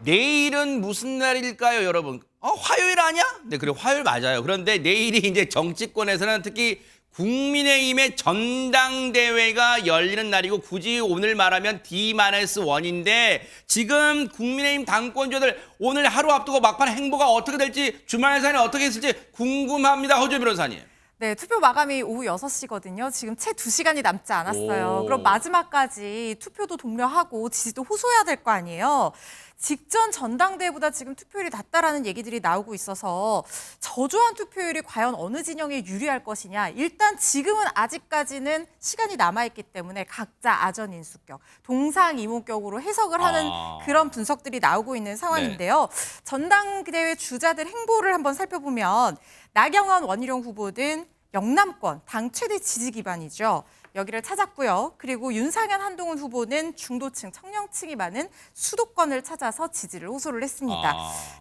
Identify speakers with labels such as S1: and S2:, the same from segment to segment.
S1: 내일은 무슨 날일까요, 여러분? 화요일 아니야? 네, 그래 화요일 맞아요. 그런데 내일이 이제 정치권에서는 특히 국민의힘의 전당대회가 열리는 날이고 굳이 오늘 말하면 D-1인데 지금 국민의힘 당권자들 오늘 하루 앞두고 막판 행보가 어떻게 될지 주말 예산이 어떻게 있을지 궁금합니다. 허주 변호사님.
S2: 네, 투표 마감이 오후 6시거든요. 지금 채 2시간이 남지 않았어요. 그럼 마지막까지 투표도 독려하고 지지도 호소해야 될 거 아니에요. 직전 전당대회보다 지금 투표율이 낮다라는 얘기들이 나오고 있어서 저조한 투표율이 과연 어느 진영에 유리할 것이냐. 일단 지금은 아직까지는 시간이 남아있기 때문에 각자 아전인수격, 동상이몽격으로 해석을 하는 그런 분석들이 나오고 있는 상황인데요. 네. 전당대회 주자들 행보를 한번 살펴보면 나경원, 원희룡 후보는 영남권 당 최대 지지 기반이죠. 여기를 찾았고요. 그리고 윤상현, 한동훈 후보는 중도층, 청년층이 많은 수도권을 찾아서 지지를 호소를 했습니다.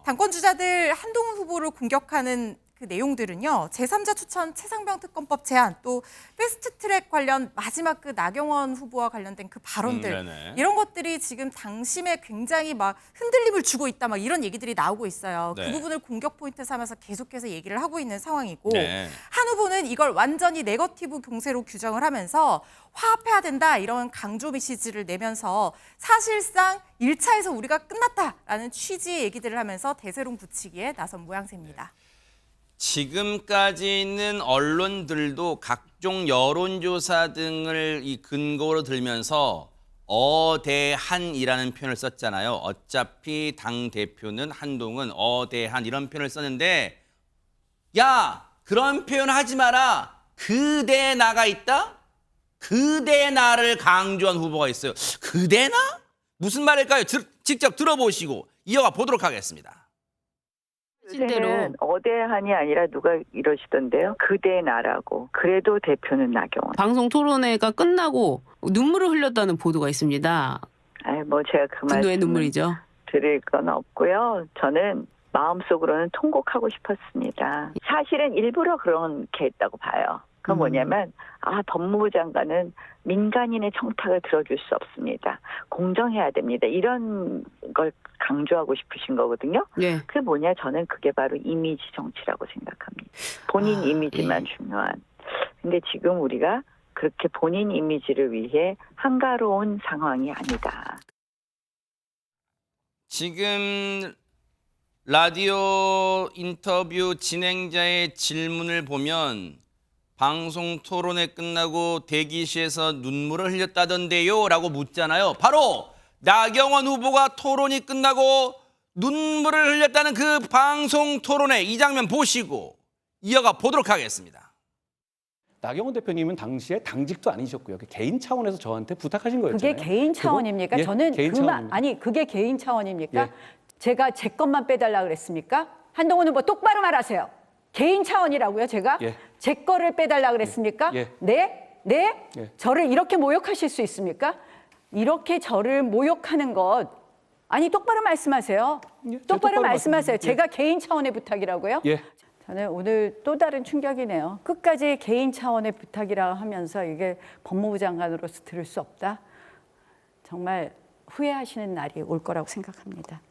S2: 당권 주자들 한동훈 후보를 공격하는 그 내용들은요. 제3자 추천 최상병 특검법 제안, 또 패스트트랙 관련 마지막 그 나경원 후보와 관련된 그 발언들 이런 것들이 지금 당심에 굉장히 막 흔들림을 주고 있다 막 이런 얘기들이 나오고 있어요. 네. 그 부분을 공격 포인트 삼아서 계속해서 얘기를 하고 있는 상황이고 한 후보는 이걸 완전히 네거티브 공세로 규정을 하면서 화합해야 된다 이런 강조 메시지를 내면서 사실상 1차에서 우리가 끝났다라는 취지의 얘기들을 하면서 대세론 붙이기에 나선 모양새입니다.
S1: 지금까지는 언론들도 각종 여론조사 등을 이 근거로 들면서 어대한이라는 표현을 썼잖아요. 어차피 당대표는 한동훈, 어대한 이런 표현을 썼는데 야, 그런 표현 하지 마라. 그대 나가 있다? 그대 나를 강조한 후보가 있어요. 그대 나? 무슨 말일까요? 직접 들어보시고 이어가 보도록 하겠습니다.
S3: 요새는 어대한이 아니라 누가 이러시던데요. 그대 나라고. 그래도 대표는 나경원.
S4: 방송 토론회가 끝나고 눈물을 흘렸다는 보도가 있습니다.
S3: 뭐 제가 그
S4: 분노의
S3: 말씀
S4: 눈물이죠.
S3: 드릴 건 없고요. 저는 마음속으로는 통곡하고 싶었습니다. 사실은 일부러 그렇게 했다고 봐요. 그건 뭐냐면 법무부 장관은 민간인의 청탁을 들어줄 수 없습니다. 공정해야 됩니다. 이런 걸 강조하고 싶으신 거거든요.
S4: 네.
S3: 그게 뭐냐? 저는 그게 바로 이미지 정치라고 생각합니다. 본인 이미지만 중요한. 근데 지금 우리가 그렇게 본인 이미지를 위해 한가로운 상황이 아니다.
S1: 지금 라디오 인터뷰 진행자의 질문을 보면 방송 토론회 끝나고 대기실에서 눈물을 흘렸다던데요? 라고 묻잖아요. 바로 나경원 후보가 토론이 끝나고 눈물을 흘렸다는 그 방송 토론회 이 장면 보시고 이어가 보도록 하겠습니다.
S5: 나경원 대표님은 당시에 당직도 아니셨고요. 개인 차원에서 저한테 부탁하신 거였잖아요.
S6: 그게 개인 차원입니까? 저는 그게 개인 차원입니까? 제가 제 것만 빼달라 그랬습니까? 한동훈 후보 똑바로 말하세요. 개인 차원이라고요, 제가? 제 거를 빼달라 그랬습니까? 네? 저를 이렇게 모욕하실 수 있습니까? 이렇게 저를 모욕하는 것, 아니 똑바로 말씀하세요. 똑바로 말씀하세요. 제가 개인 차원의 부탁이라고요? 저는 오늘 또 다른 충격이네요. 끝까지 개인 차원의 부탁이라 하면서 이게 법무부 장관으로서 들을 수 없다. 정말 후회하시는 날이 올 거라고 생각합니다.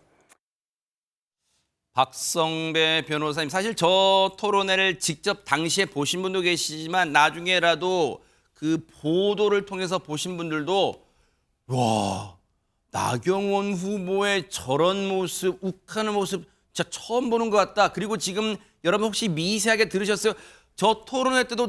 S1: 박성배 변호사님, 사실 저 토론회를 직접 당시에 보신 분도 계시지만 나중에라도 그 보도를 통해서 보신 분들도 와, 나경원 후보의 저런 모습, 욱하는 모습 진짜 처음 보는 것 같다. 그리고 지금 여러분 혹시 미세하게 들으셨어요? 저 토론회 때도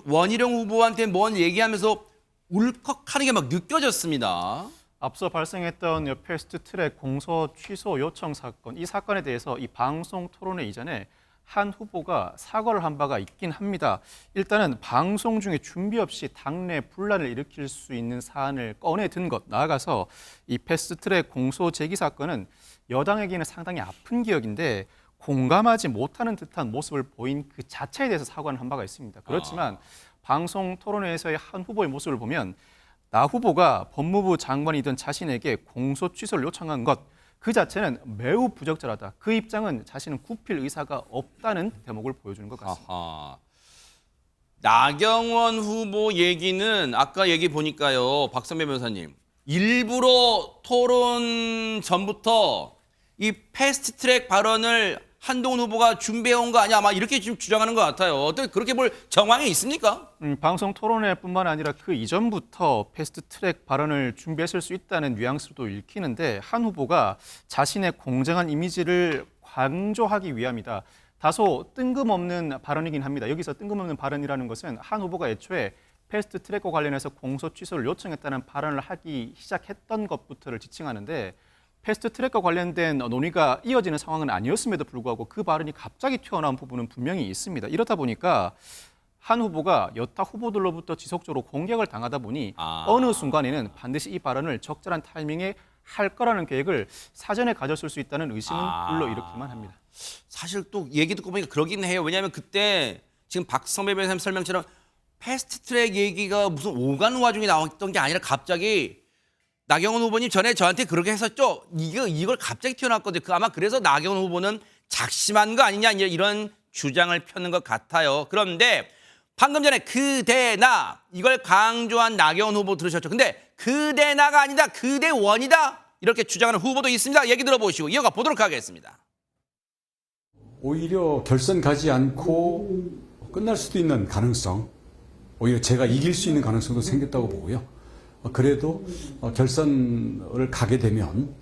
S1: 원희룡 후보한테 뭔 얘기하면서 울컥하는 게 막 느껴졌습니다.
S7: 앞서 발생했던 패스트트랙 공소 취소 요청 사건, 이 사건에 대해서 이 방송 토론회 이전에 한 후보가 사과를 한 바가 있긴 합니다. 일단은 방송 중에 준비 없이 당내 분란을 일으킬 수 있는 사안을 꺼내든 것, 나아가서 이 패스트트랙 공소 제기 사건은 여당에게는 상당히 아픈 기억인데 공감하지 못하는 듯한 모습을 보인 그 자체에 대해서 사과를 한 바가 있습니다. 그렇지만 방송 토론회에서의 한 후보의 모습을 보면 나 후보가 법무부 장관이던 자신에게 공소 취소를 요청한 것, 그 자체는 매우 부적절하다. 그 입장은 자신은 굽힐 의사가 없다는 대목을 보여주는 것 같습니다.
S1: 나경원 후보 얘기는 아까 얘기 보니까요, 박선배 변호사님, 일부러 토론 전부터 이 패스트트랙 발언을 한동훈 후보가 준비해온 거 아니야? 아마 이렇게 지금 주장하는 것 같아요. 어떻게 그렇게 볼 정황이 있습니까?
S7: 방송 토론회뿐만 아니라 그 이전부터 패스트트랙 발언을 준비했을 수 있다는 뉘앙스도 읽히는데 한 후보가 자신의 공정한 이미지를 강조하기 위함이다. 다소 뜬금없는 발언이긴 합니다. 여기서 뜬금없는 발언이라는 것은 한 후보가 애초에 패스트트랙과 관련해서 공소 취소를 요청했다는 발언을 하기 시작했던 것부터를 지칭하는데 패스트트랙과 관련된 논의가 이어지는 상황은 아니었음에도 불구하고 그 발언이 갑자기 튀어나온 부분은 분명히 있습니다. 이렇다 보니까 한 후보가 여타 후보들로부터 지속적으로 공격을 당하다 보니 어느 순간에는 반드시 이 발언을 적절한 타이밍에 할 거라는 계획을 사전에 가졌을 수 있다는 의심은 불러일으키만 합니다.
S1: 사실 또 얘기 듣고 보니까 그러긴 해요. 왜냐하면 그때 지금 박성배 변호사님 설명처럼 패스트트랙 얘기가 무슨 오가는 와중에 나왔던 게 아니라 갑자기 나경원 후보님 전에 저한테 그렇게 했었죠. 이걸 갑자기 튀어나왔거든요. 아마 그래서 나경원 후보는 작심한 거 아니냐 이런 주장을 펴는 것 같아요. 그런데 방금 전에 그대나 이걸 강조한 나경원 후보 들으셨죠? 근데 그대나가 아니다. 그대원이다. 이렇게 주장하는 후보도 있습니다. 얘기 들어보시고 이어가 보도록 하겠습니다.
S8: 오히려 결선 가지 않고 끝날 수도 있는 가능성, 오히려 제가 이길 수 있는 가능성도 생겼다고 보고요. 그래도 결선을 가게 되면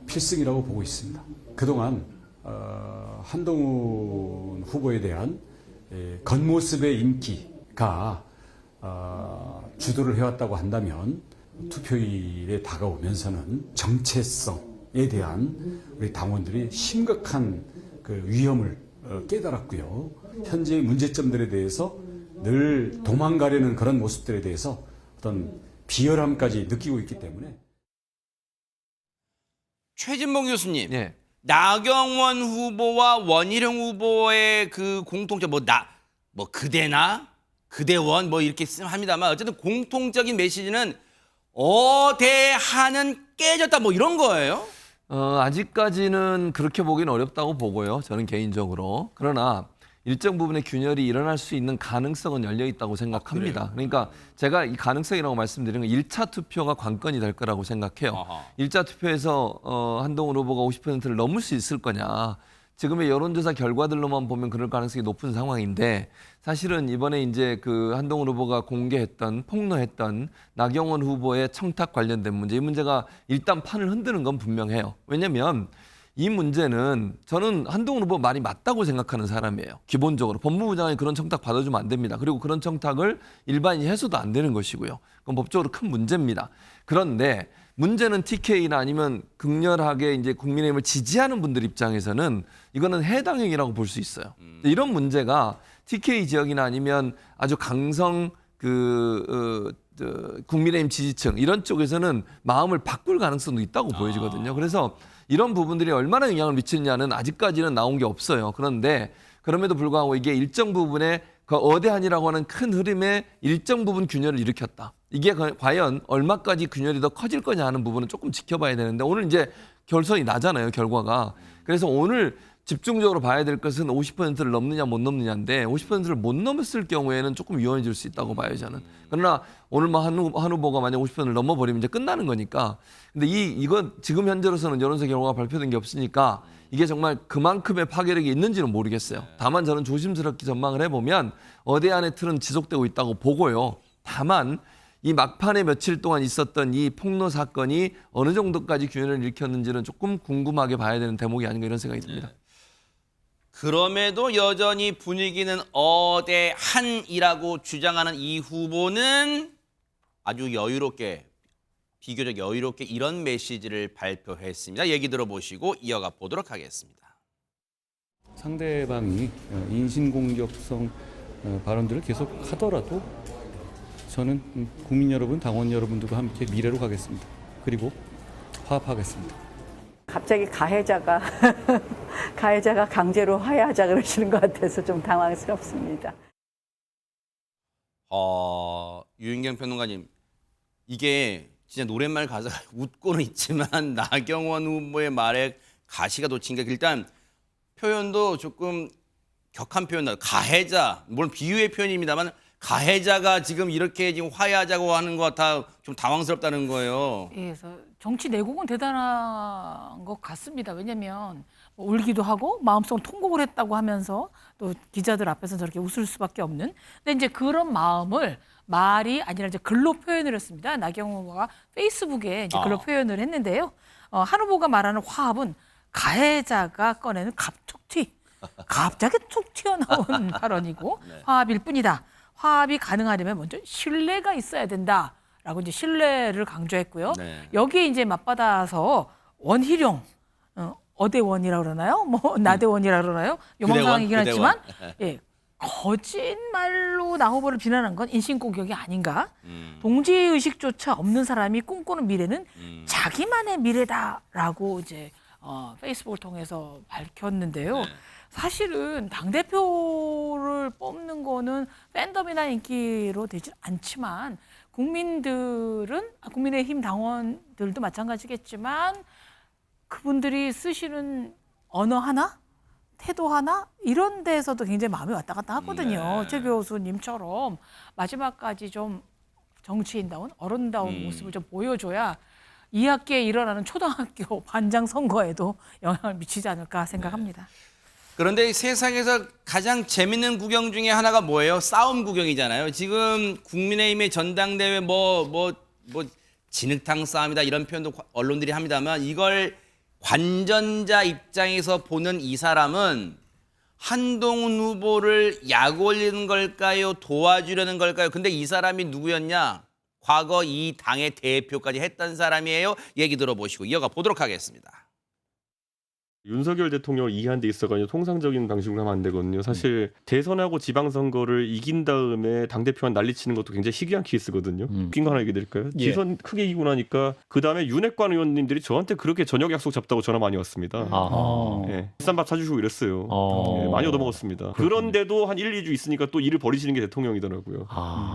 S8: 필승이라고 보고 있습니다. 그동안 한동훈 후보에 대한 겉모습의 인기가 주도를 해왔다고 한다면 투표일에 다가오면서는 정체성에 대한 우리 당원들이 심각한 그 위험을 깨달았고요. 현재의 문제점들에 대해서 늘 도망가려는 그런 모습들에 대해서 어떤 비열함까지 느끼고 있기 때문에.
S1: 최진봉 교수님,
S9: 예.
S1: 나경원 후보와 원희룡 후보의 그 공통점 뭐 그대나 그대원 뭐 이렇게 합니다만 어쨌든 공통적인 메시지는 어대하는 깨졌다 뭐 이런 거예요?
S9: 아직까지는 그렇게 보기는 어렵다고 보고요. 저는 개인적으로. 그러나 일정 부분의 균열이 일어날 수 있는 가능성은 열려 있다고 생각합니다. 그러니까 제가 이 가능성이라고 말씀드리는 건 1차 투표가 관건이 될 거라고 생각해요.
S1: 아하.
S9: 1차 투표에서 한동훈 후보가 50%를 넘을 수 있을 거냐. 지금의 여론조사 결과들로만 보면 그럴 가능성이 높은 상황인데 사실은 이번에 이제 그 한동훈 후보가 공개했던 폭로했던 나경원 후보의 청탁 관련된 문제, 이 문제가 일단 판을 흔드는 건 분명해요. 왜냐하면 이 문제는 저는 한동훈 후보 말이 맞다고 생각하는 사람이에요. 기본적으로 법무부 장관이 그런 청탁 받아주면 안 됩니다. 그리고 그런 청탁을 일반인이 해서도 안 되는 것이고요. 그건 법적으로 큰 문제입니다. 그런데 문제는 TK나 아니면 극렬하게 이제 국민의힘을 지지하는 분들 입장에서는 이거는 해당행위라고 볼 수 있어요. 이런 문제가 TK 지역이나 아니면 아주 강성 국민의힘 지지층 이런 쪽에서는 마음을 바꿀 가능성도 있다고 보여지거든요. 그래서 이런 부분들이 얼마나 영향을 미치느냐는 아직까지는 나온 게 없어요. 그런데 그럼에도 불구하고 이게 일정 부분의 그 어대한이라고 하는 큰 흐름에 일정 부분 균열을 일으켰다. 이게 과연 얼마까지 균열이 더 커질 거냐 하는 부분은 조금 지켜봐야 되는데 오늘 이제 결선이 나잖아요, 결과가. 그래서 오늘 집중적으로 봐야 될 것은 50%를 넘느냐 못 넘느냐인데 50%를 못 넘었을 경우에는 조금 위험해질 수 있다고 봐요, 저는. 그러나 오늘 뭐 한 후보가 만약 50%를 넘어버리면 이제 끝나는 거니까. 근데 이건 지금 현재로서는 여론조사 결과가 발표된 게 없으니까 이게 정말 그만큼의 파괴력이 있는지는 모르겠어요. 다만 저는 조심스럽게 전망을 해보면 어대안의 틀은 지속되고 있다고 보고요. 다만 이 막판에 며칠 동안 있었던 이 폭로 사건이 어느 정도까지 균열을 일으켰는지는 조금 궁금하게 봐야 되는 대목이 아닌가 이런 생각이 듭니다.
S1: 그럼에도 여전히 분위기는 어대한이라고 주장하는 이 후보는 아주 여유롭게, 비교적 여유롭게 이런 메시지를 발표했습니다. 얘기 들어보시고 이어가 보도록 하겠습니다.
S5: 상대방이 인신공격성 발언들을 계속 하더라도 저는 국민 여러분, 당원 여러분들과 함께 미래로 가겠습니다. 그리고 화합하겠습니다.
S6: 갑자기 가해자가 강제로 화해하자 그러시는 것 같아서 좀 당황스럽습니다.
S1: 유인경 평론가님, 이게 진짜 노랫말 가사가 웃고는 있지만 나경원 후보의 말에 가시가 놓친 게 일단 표현도 조금 격한 표현, 가해자, 물론 비유의 표현입니다만 가해자가 지금 이렇게 지금 화해하자고 하는 거 다 좀 당황스럽다는 거예요.
S10: 예, 그래서 정치 내공은 대단한 것 같습니다. 왜냐하면 뭐 울기도 하고 마음속 통곡을 했다고 하면서 또 기자들 앞에서 저렇게 웃을 수밖에 없는. 근데 이제 그런 마음을 말이 아니라 이제 글로 표현을 했습니다. 나경원 후보가 페이스북에 이제 글로 표현을 했는데요. 한 후보가 말하는 화합은 가해자가 꺼내는 갑툭튀, 갑자기 툭 튀어나온 발언이고 화합일 뿐이다. 화합이 가능하려면 먼저 신뢰가 있어야 된다라고 이제 신뢰를 강조했고요.
S1: 네.
S10: 여기에 이제 맞받아서 원희룡, 어대원이라고 그러나요? 뭐 나대원이라고 그러나요? 요망상이긴
S1: 그대원,
S10: 하지만 예, 거짓말로 나 후보를 비난한 건 인신공격이 아닌가? 동지의식조차 없는 사람이 꿈꾸는 미래는 자기만의 미래다라고 이제 페이스북을 통해서 밝혔는데요.
S1: 네.
S10: 사실은 당대표를 뽑는 거는 팬덤이나 인기로 되지 않지만 국민의힘 당원들도 마찬가지겠지만 그분들이 쓰시는 언어 하나? 태도 하나? 이런 데에서도 굉장히 마음이 왔다 갔다 하거든요.
S1: 네.
S10: 최 교수님처럼 마지막까지 좀 정치인다운 어른다운 모습을 좀 보여줘야 2학기에 일어나는 초등학교 반장 선거에도 영향을 미치지 않을까 생각합니다.
S1: 그런데 세상에서 가장 재밌는 구경 중에 하나가 뭐예요? 싸움 구경이잖아요. 지금 국민의힘의 전당대회 뭐 진흙탕 싸움이다 이런 표현도 언론들이 합니다만 이걸 관전자 입장에서 보는 이 사람은 한동훈 후보를 약 올리는 걸까요? 도와주려는 걸까요? 근데 이 사람이 누구였냐? 과거 이 당의 대표까지 했던 사람이에요. 얘기 들어보시고 이어가 보도록 하겠습니다.
S11: 윤석열 대통령을 이해한 데 있어가지고 통상적인 방식으로 하면 안 되거든요. 사실 대선하고 지방선거를 이긴 다음에 당대표한 난리치는 것도 굉장히 희귀한 케이스거든요. 웃긴 거 하나 얘기 드릴까요?
S5: 예.
S11: 지선 크게 이기고 나니까 그 다음에 윤핵관 의원님들이 저한테 그렇게 저녁 약속 잡다고 전화 많이 왔습니다. 예, 비싼 밥 사주시고 이랬어요. 예, 많이 얻어먹었습니다. 그런데도 한 1, 2주 있으니까 또 일을 벌이시는 게 대통령이더라고요.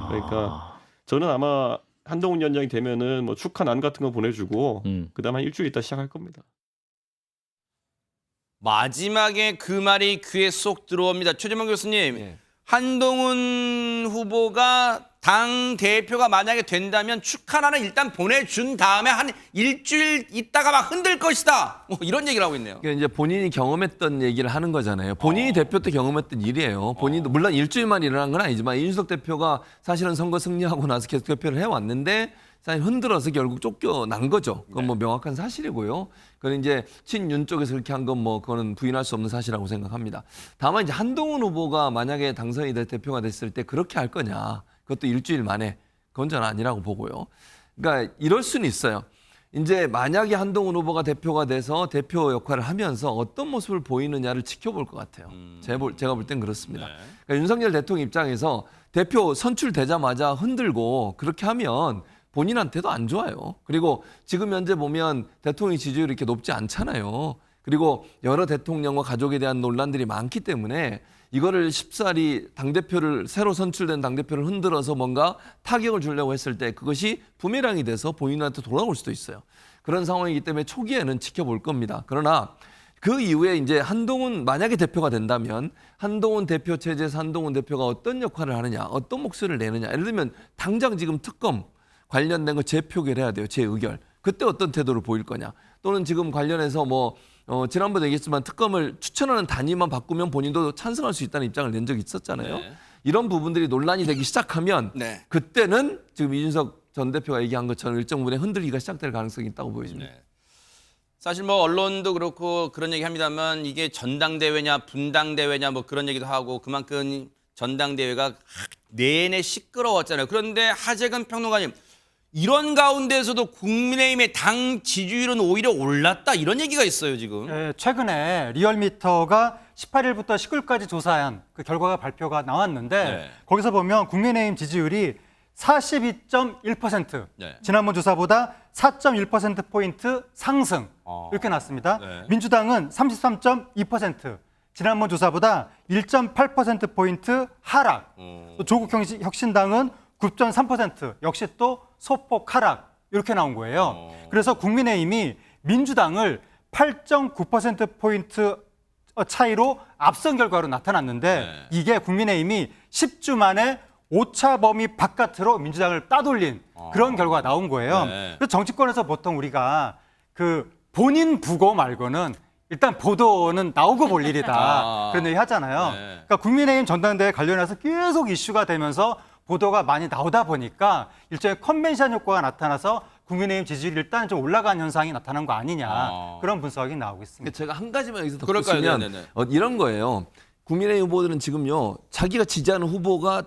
S11: 그러니까 저는 아마 한동훈 위원장이 되면은 뭐 축하난 같은 거 보내주고 그 다음에 한 일주일 있다 시작할 겁니다.
S1: 마지막에 그 말이 귀에 쏙 들어옵니다. 최재만 교수님,
S9: 예.
S1: 한동훈 후보가 당 대표가 만약에 된다면 축하란을 일단 보내준 다음에 한 일주일 있다가 막 흔들 것이다. 뭐 이런 얘기를 하고 있네요.
S9: 그러니까 이제 본인이 경험했던 얘기를 하는 거잖아요. 본인이 대표 때 경험했던 일이에요. 본인도 물론 일주일만 일어난 건 아니지만 이준석 대표가 사실은 선거 승리하고 나서 계속 대표를 해왔는데 사실 흔들어서 결국 쫓겨난 거죠. 그건 뭐 명확한 사실이고요. 그건 이제 친윤 쪽에서 그렇게 한 건 뭐 그거는 부인할 수 없는 사실이라고 생각합니다. 다만 이제 한동훈 후보가 만약에 당선이 될 대표가 됐을 때 그렇게 할 거냐? 그것도 일주일 만에 그건 저는 아니라고 보고요. 그러니까 이럴 수는 있어요. 이제 만약에 한동훈 후보가 대표가 돼서 대표 역할을 하면서 어떤 모습을 보이느냐를 지켜볼 것 같아요. 제가 볼 땐 그렇습니다. 그러니까 윤석열 대통령 입장에서 대표 선출되자마자 흔들고 그렇게 하면 본인한테도 안 좋아요. 그리고 지금 현재 보면 대통령 지지율이 이렇게 높지 않잖아요. 그리고 여러 대통령과 가족에 대한 논란들이 많기 때문에 이거를 쉽사리 당대표를 새로 선출된 당대표를 흔들어서 뭔가 타격을 주려고 했을 때 그것이 부메랑이 돼서 본인한테 돌아올 수도 있어요. 그런 상황이기 때문에 초기에는 지켜볼 겁니다. 그러나 그 이후에 이제 한동훈 만약에 대표가 된다면 한동훈 대표 체제에서 한동훈 대표가 어떤 역할을 하느냐, 어떤 목소리를 내느냐. 예를 들면 당장 지금 특검 관련된 거 재표결해야 돼요. 재의결. 그때 어떤 태도를 보일 거냐. 또는 지금 관련해서 뭐 지난번에 얘기했지만 특검을 추천하는 단위만 바꾸면 본인도 찬성할 수 있다는 입장을 낸 적이 있었잖아요.
S1: 네.
S9: 이런 부분들이 논란이 되기 시작하면
S1: 네.
S9: 그때는 지금 이준석 전 대표가 얘기한 것처럼 일정 부분에 흔들기가 시작될 가능성이 있다고 보여집니다.
S1: 네. 사실 뭐 언론도 그렇고 그런 얘기 합니다만 이게 전당대회냐 분당대회냐 뭐 그런 얘기도 하고 그만큼 전당대회가 내내 시끄러웠잖아요. 그런데 하재근 평론가님 이런 가운데서도 국민의힘의 당 지지율은 오히려 올랐다 이런 얘기가 있어요 지금.
S12: 네, 최근에 리얼미터가 18일부터 19일까지 조사한 그 결과가 발표가 나왔는데
S1: 네.
S12: 거기서 보면 국민의힘 지지율이 42.1%
S1: 네.
S12: 지난번 조사보다 4.1%포인트 상승 이렇게 났습니다.
S1: 네.
S12: 민주당은 33.2% 지난번 조사보다 1.8%포인트 하락. 또 조국 혁신당은 9.3% 역시 또 소폭 하락 이렇게 나온 거예요. 그래서 국민의힘이 민주당을 8.9%포인트 차이로 앞선 결과로 나타났는데
S1: 네.
S12: 이게 국민의힘이 10주 만에 오차 범위 바깥으로 민주당을 따돌린 그런 결과가 나온 거예요.
S1: 네.
S12: 그래서 정치권에서 보통 우리가 그 본인 부고 말고는 일단 보도는 나오고 볼 일이다. 그런 얘기 하잖아요.
S1: 네.
S12: 그러니까 국민의힘 전당대회 관련해서 계속 이슈가 되면서 보도가 많이 나오다 보니까 일종의 컨벤션 효과가 나타나서 국민의힘 지지율이 일단 좀 올라간 현상이 나타난 거 아니냐. 그런 분석이 나오고 있습니다.
S9: 제가 한 가지만 여기서 더
S1: 그럴까요?
S9: 붙이면
S1: 네네네.
S9: 이런 거예요. 국민의힘 후보들은 지금요. 자기가 지지하는 후보가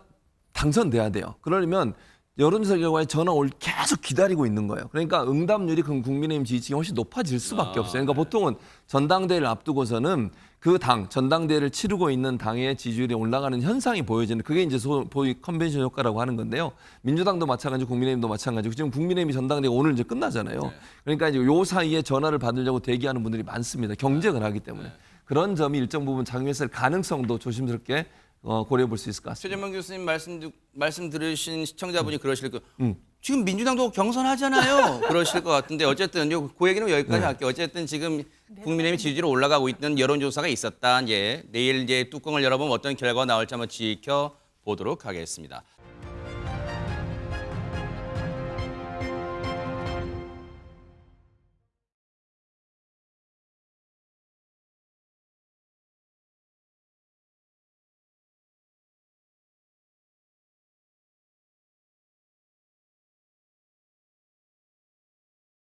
S9: 당선돼야 돼요. 그러려면 여론조사 결과에 전화 올 계속 기다리고 있는 거예요. 그러니까 응답률이 그럼 국민의힘 지지층이 훨씬 높아질 수밖에 없어요. 그러니까 보통은 전당대회를 앞두고서는 그 당, 전당대회를 치르고 있는 당의 지지율이 올라가는 현상이 보여지는 그게 이제 소위 컨벤션 효과라고 하는 건데요. 민주당도 마찬가지고 국민의힘도 마찬가지고 지금 국민의힘이 전당대회가 오늘 이제 끝나잖아요. 그러니까 이제 요 사이에 전화를 받으려고 대기하는 분들이 많습니다. 경쟁을 하기 때문에. 그런 점이 일정 부분 작용했을 가능성도 조심스럽게 고려해 볼 수 있을 것 같습니다.
S1: 최재명 교수님 말씀 들으신 시청자분이 그러실 거. 지금 민주당도 경선하잖아요. 그러실 것 같은데 어쨌든 그 얘기는 여기까지 할게요. 어쨌든 지금 국민의힘 지지율이 올라가고 있는 여론조사가 있었다. 내일 이제 뚜껑을 열어보면 어떤 결과가 나올지 한번 지켜보도록 하겠습니다.